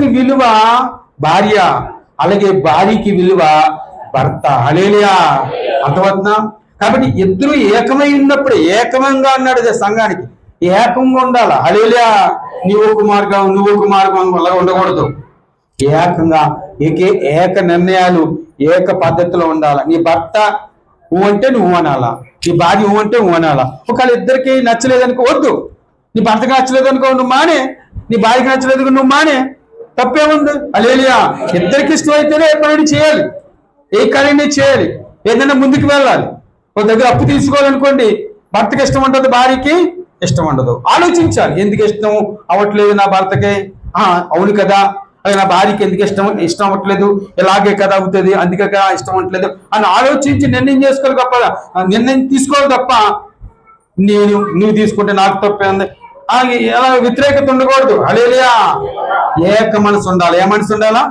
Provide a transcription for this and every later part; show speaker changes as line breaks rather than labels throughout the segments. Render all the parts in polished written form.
భర్తకి విలువ భార్య, అలాగే భార్యకి విలువ భర్త. హల్లెలూయా. అర్థమవుతుందా? కాబట్టి ఇద్దరు ఏకమై ఉన్నప్పుడు, ఏకమంగా అన్నాడు సంఘానికి, ఏకంగా ఉండాలి. హల్లెలూయా. నువ్వు ఒక మార్గం అలా ఉండకూడదు. ఏకంగా ఏక నిర్ణయాలు, ఏక పద్ధతిలో ఉండాలి. నీ భర్త నువ్వు అంటే నువ్వు అనాలా, నీ భార్య నువ్వు అంటే నువ్వు అనాలా. ఒకవేళ ఇద్దరికి నచ్చలేదనుకో వద్దు. నీ భర్తకి నచ్చలేదనుకో నువ్వు మానే, నీ భార్యకి నచ్చలేదు నువ్వు మానే, తప్పేముంది? హల్లెలూయా. ఇద్దరికి ఇష్టం అయితేనే ఏ పని చేయాలి, ఏ కార్యాన్ని చేయాలి, ఏదైనా ముందుకు వెళ్ళాలి. ఒక దగ్గర అప్పు తీసుకోవాలనుకోండి, భర్తకి ఇష్టం ఉంటుంది, భార్యకి ఇష్టం ఉండదు. ఆలోచించాలి, ఎందుకు ఇష్టం అవ్వట్లేదు నా భర్తకి, అవును కదా, అది నా భార్యకి ఎందుకు ఇష్టం అవ్వట్లేదు, ఇలాగే కదా అవుతుంది, అందుకే కదా ఇష్టం అవ్వట్లేదు అని ఆలోచించి నిర్ణయం చేసుకోవాలి తప్ప, నిర్ణయం తీసుకోవాలి తప్ప నువ్వు తీసుకుంటే నాకు తప్పే ఉంది ఎలా వ్యతిరేకత ఉండకూడదు. హల్లెలూయా. ఏక మనసు ఉండాలి. ఏ మనసు ఉండాలా?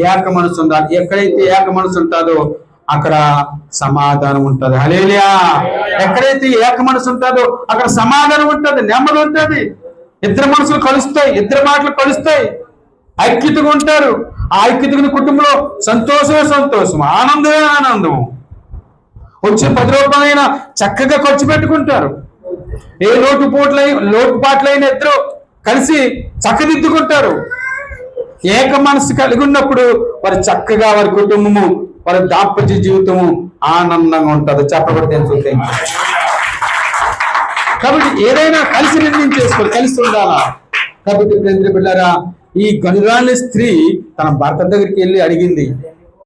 ఏక మనసు ఉండాలి. ఎక్కడైతే ఏక మనసు ఉంటుందో అక్కడ సమాధానం ఉంటుంది. హల్లెలూయా. ఎక్కడైతే ఏక మనసు ఉంటుందో అక్కడ సమాధానం ఉంటుంది, నెమ్మది ఉంటుంది. ఇద్దరు మనసులు కలుస్తాయి, ఇద్దరు మాటలు కలుస్తాయి, ఐక్యతగా ఉంటారు. ఆ ఐక్యతగా కుటుంబంలో సంతోషమే సంతోషం, ఆనందమే ఆనందం. వచ్చే 10 రూపాయలైనా చక్కగా ఖర్చు పెట్టుకుంటారు. ఏ లోటుపాట్లైన ఇద్దరు కలిసి చక్కదిద్దుకుంటారు. ఏక మనసు కలిగి ఉన్నప్పుడు వారి చక్కగా వారి కుటుంబము, వారి దాంపత్య జీవితము ఆనందంగా ఉంటుంది. చెప్పబడితే కాబట్టి ఏదైనా కలిసి నిర్ణయం చేసుకోవాలి, కలిసి ఉండాలా. కాబట్టి ప్రేమ బిడ్డలారా, ఈ గనురాలి స్త్రీ తన భర్త దగ్గరికి వెళ్ళి అడిగింది,